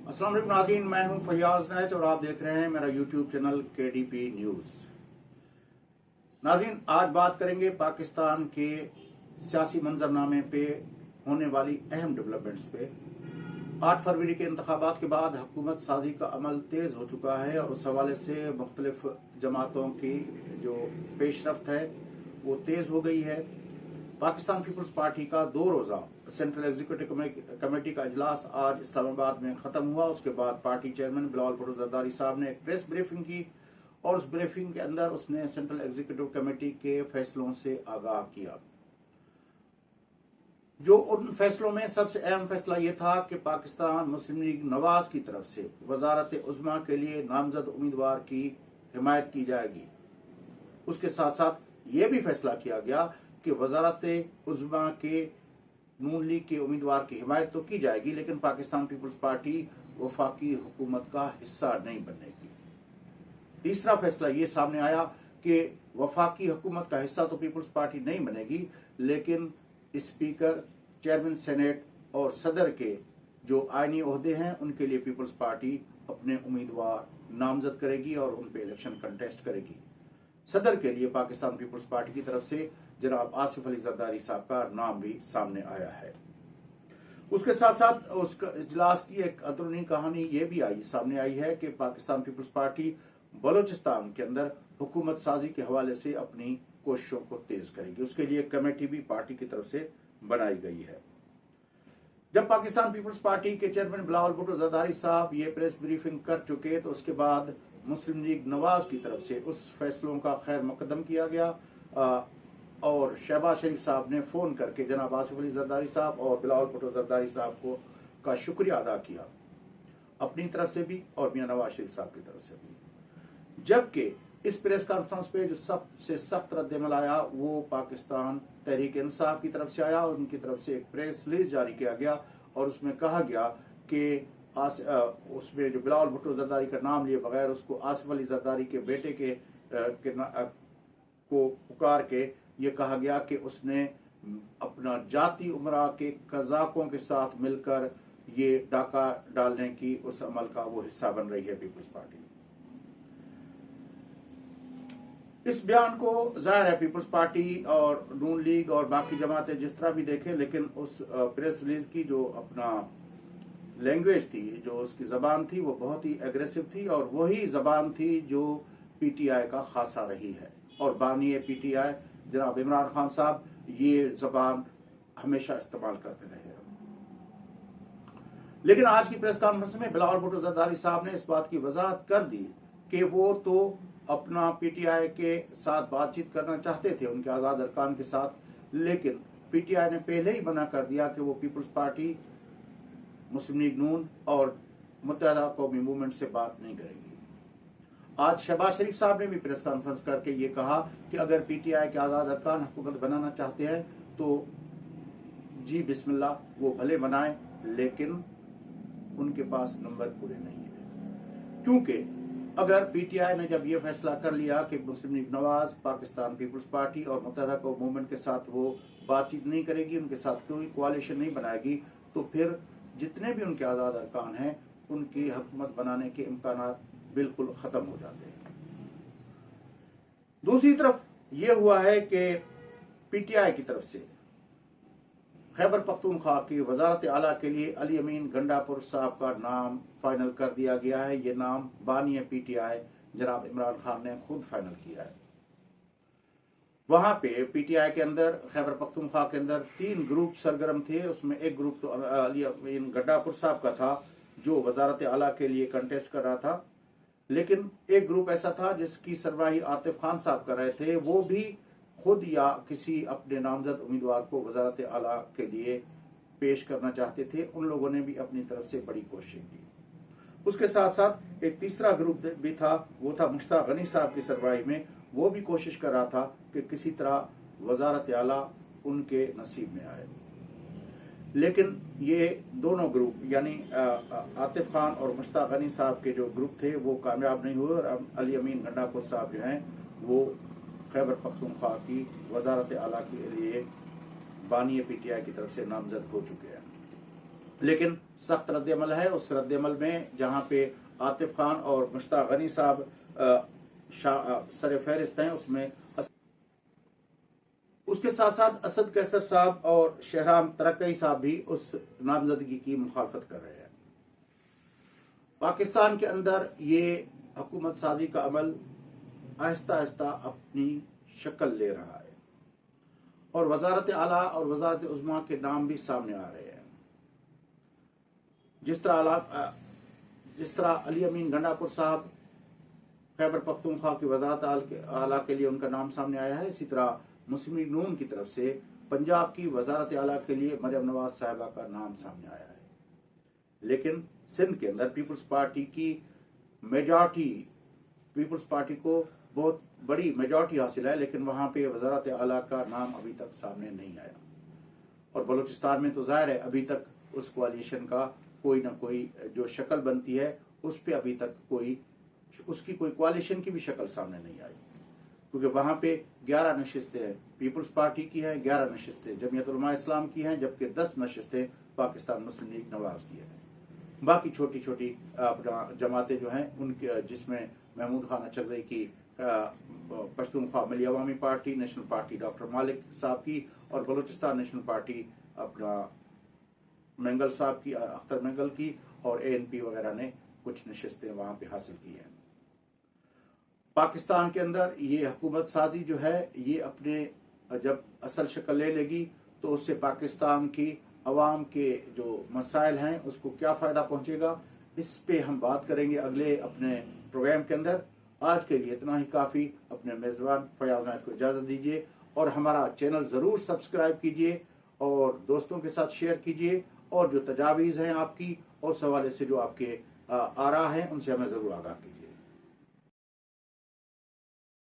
अस्सलाम वालेकुम नाज़रीन, मैं हूं फयाज नैच और आप देख रहे हैं मेरा यूट्यूब चैनल KDP न्यूज़। नाज़रीन, आज बात करेंगे पाकिस्तान के सियासी मंजरनामे पे होने वाली अहम डेवलपमेंट्स पे। 8 फरवरी के इंतखाबात के बाद हुकूमत साजी का अमल तेज़ हो चुका है और उस हवाले से मुख्तलिफ जमातों की जो पेशरफ्त है वो तेज़ हो गई है। पाकिस्तान पीपल्स पार्टी का 2 रोज़ा सेंट्रल एग्जीक्यूटिव कमेटी का इजलास आज इस्लामाबाद में ख़त्म हुआ। उसके बाद पार्टी चेयरमैन बिलावल भुट्टो ज़रदारी साहब ने एक प्रेस ब्रीफिंग की और उस ब्रीफिंग के अंदर उसने सेंट्रल एग्जीक्यूटिव कमेटी के फैसलों से आगाह किया। जो उन फैसलों में सबसे अहम फैसला ये था कि पाकिस्तान मुस्लिम लीग नवाज की तरफ से वजारत उज़्मा के लिए नामजद उम्मीदवार की हिमायत की जाएगी। उसके साथ साथ ये भी फैसला किया गया कि वजारत उज़्मा के नून लीग के उम्मीदवार की हिमायत तो की जाएगी, लेकिन पाकिस्तान पीपल्स पार्टी वफाकी हुकूमत का हिस्सा नहीं बनेगी। तीसरा फैसला ये सामने आया कि वफाकी हुकूमत का हिस्सा तो पीपल्स पार्टी नहीं बनेगी, लेकिन स्पीकर, चेयरमैन सेनेट और सदर के जो आईनी ओहदे हैं उनके लिए पीपल्स पार्टी अपने उम्मीदवार नामजद करेगी और उन पे इलेक्शन कंटेस्ट करेगी। सदर के लिए पाकिस्तान पीपल्स पार्टी की तरफ से जनाब आसिफ अली जरदारी साहब का नाम भी सामने आया है। उसके साथ साथ उस इजलास की एक अंदरूनी कहानी ये भी सामने आई है कि पाकिस्तान पीपल्स पार्टी बलोचिस्तान के अंदर हुकूमत साजी के हवाले से अपनी कोशिशों को तेज करेगी। उसके लिए कमेटी भी पार्टी की तरफ से बनाई गई है। जब पाकिस्तान पीपल्स पार्टी के चेयरमैन बिलावल भुट्टो ज़रदारी साहब ये प्रेस ब्रीफिंग कर चुके तो उसके बाद मुस्लिम लीग नवाज की तरफ से उस फैसलों का खैर मुकदम किया गया और शहबाज शरीफ साहब ने फोन करके जनाब आसिफ अली जरदारी साहब और बिलावल भुट्टो ज़रदारी साहब को का शुक्रिया अदा किया, अपनी तरफ से भी और मियां नवाज शरीफ साहब की तरफ से भी। जबकि इस प्रेस कॉन्फ्रेंस पे जो सबसे सख्त रद्द-ए-अमल आया वो पाकिस्तान तहरीक इंसाफ की तरफ से आया और उनकी तरफ से एक प्रेस रिलीज जारी किया गया और उसमें कहा गया कि उसमें जो बिलावल भुट्टो ज़रदारी का नाम लिए बगैर उसको आसिफ अली जरदारी के बेटे को पुकार के ये कहा गया कि उसने अपना जाती उमरा के कज़ाकों के साथ मिलकर ये डाका डालने की उस अमल का वो हिस्सा बन रही है पीपल्स पार्टी। इस बयान को जाहिर है पीपल्स पार्टी और नून लीग और बाकी जमातें जिस तरह भी देखें, लेकिन उस प्रेस रिलीज की जो अपना लैंग्वेज थी, जो उसकी जबान थी, वो बहुत ही एग्रेसिव थी और वही जबान थी जो PTI का खासा रही है और बानी PTI जनाब इमरान खान साहब ये जबान हमेशा इस्तेमाल करते रहे। लेकिन आज की प्रेस कॉन्फ्रेंस में बिलावल भुट्टो ज़रदारी साहब ने इस बात की वजाहत कर दी कि वो तो अपना PTI के साथ बातचीत करना चाहते थे, उनके आज़ाद अरकान के साथ, लेकिन PTI ने पहले ही मना कर दिया कि वो पीपल्स पार्टी, मुस्लिम लीग नून और मुत्तहदा कौमी मूवमेंट से बात नहीं करेगी। आज शहबाज शरीफ साहब ने भी प्रेस कॉन्फ्रेंस करके ये कहा कि अगर PTI के आज़ाद अरकान हुकूमत बनाना चाहते हैं तो जी बिस्मिल्लाह, वो भले बनाएं, लेकिन उनके पास नंबर पूरे नहीं है। क्योंकि अगर PTI ने जब ये फैसला कर लिया कि मुस्लिम लीग नवाज, पाकिस्तान पीपल्स पार्टी और मुत्तहदा कौमी मूवमेंट के साथ वो बातचीत नहीं करेगी, उनके साथ कोई कोalition नहीं बनाएगी, तो फिर जितने भी उनके आज़ाद अरकान हैं उनकी हुकूमत बनाने के इम्कानात बिल्कुल ख़त्म हो जाते हैं। दूसरी तरफ ये हुआ है कि PTI की तरफ से खैबर पख्तूनख्वा की वजारत आला के लिए अली अमीन गंडापुर साहब का नाम फाइनल कर दिया गया है। ये नाम बानी PTI जनाब इमरान खान ने खुद फाइनल किया है। वहां पे PTI के अंदर, खैबर पख्तूनख्वा के अंदर 3 ग्रुप सरगर्म थे। उसमें एक ग्रुप तो अली अमीन गंडापुर साहब का था जो वजारत आला के लिए कंटेस्ट कर रहा था, लेकिन एक ग्रुप ऐसा था जिसकी सरबराही आतिफ खान साहब कर रहे थे। वो भी खुद या किसी अपने नामजद उम्मीदवार को वजारत आला के लिए पेश करना चाहते थे। उन लोगों ने भी अपनी तरफ से बड़ी कोशिश की। उसके साथ साथ एक तीसरा ग्रुप भी था, वो था मुश्ताक गनी साहब की सरबराही में। वो भी कोशिश कर रहा था कि किसी तरह वजारत आला उनके नसीब में आए, लेकिन ये दोनों ग्रुप यानी आतिफ खान और मुश्ताक गनी साहब के जो ग्रुप थे वो कामयाब नहीं हुए और अली अमीन गंडापुर साहब जो हैं वो खैबर पख्तूनख्वा की वजारत आला के लिए बानी PTI की तरफ से नामजद हो चुके हैं। लेकिन सख्त रद्दमल है। उस रद्दमल में जहाँ पे आतिफ खान और मुश्ताक गनी साहब सर फहरिस्त हैं, उसमें उसके साथ साथ असद कैसर साहब और शहराम तरक्की साहब भी उस नामजदगी की मुखालफत कर रहे हैं। पाकिस्तान के अंदर ये हुकूमत साजी का अमल आहिस्ता आहिस्ता अपनी शक्ल ले रहा है और वजारत आला और वजारत उज़्मा के नाम भी सामने आ रहे हैं। जिस तरह अली अमीन गंडापुर साहब खैबर पख्तूनख्वा की वजारत आला के लिए उनका नाम सामने आया है, इसी तरह मुस्लिम लीग नून की तरफ से पंजाब की वजारत आला के लिए मरियम नवाज साहिबा का नाम सामने आया है। लेकिन सिंध के अंदर पीपल्स पार्टी की मेजॉरिटी, पीपल्स पार्टी को बहुत बड़ी मेजॉरिटी हासिल है, लेकिन वहां पे वजारत आला का नाम अभी तक सामने नहीं आया। और बलूचिस्तान में तो जाहिर है अभी तक उस कोalition का कोई ना कोई जो शक्ल बनती है उस पे अभी तक उसकी कोई कोalition की भी शक्ल सामने नहीं आई, क्योंकि वहां पे 11 नशिस्तें पीपल्स पार्टी की हैं, 11 नशिस्तें जमीयत उलमा इस्लाम की हैं, जबकि 10 नशिस्तें पाकिस्तान मुस्लिम लीग नवाज की हैं। बाकी छोटी छोटी जमातें जो हैं उनके, जिसमें महमूद खान अचकज़ई की पश्तूनख्वा मिली अवामी पार्टी, नेशनल पार्टी डॉक्टर मालिक साहब की, और बलूचिस्तान नेशनल पार्टी अपना मंगल साहब की, अख्तर मंगल की, और ANP वगैरह ने कुछ नशिस्तें वहां पे हासिल की हैं। पाकिस्तान के अंदर ये हुकूमत साजी जो है ये अपने जब असल शक्ल ले लेगी तो उससे पाकिस्तान की अवाम के जो मसाइल हैं उसको क्या फ़ायदा पहुंचेगा, इस पे हम बात करेंगे अगले अपने प्रोग्राम के अंदर। आज के लिए इतना ही काफ़ी। अपने मेज़बान फयाज़ नायत को इजाज़त दीजिए और हमारा चैनल ज़रूर सब्सक्राइब कीजिए और दोस्तों के साथ शेयर कीजिए, और जो तजावीज़ हैं आपकी और सवाल से जो आपके आ रहा है उनसे हमें ज़रूर आगाह कीजिए।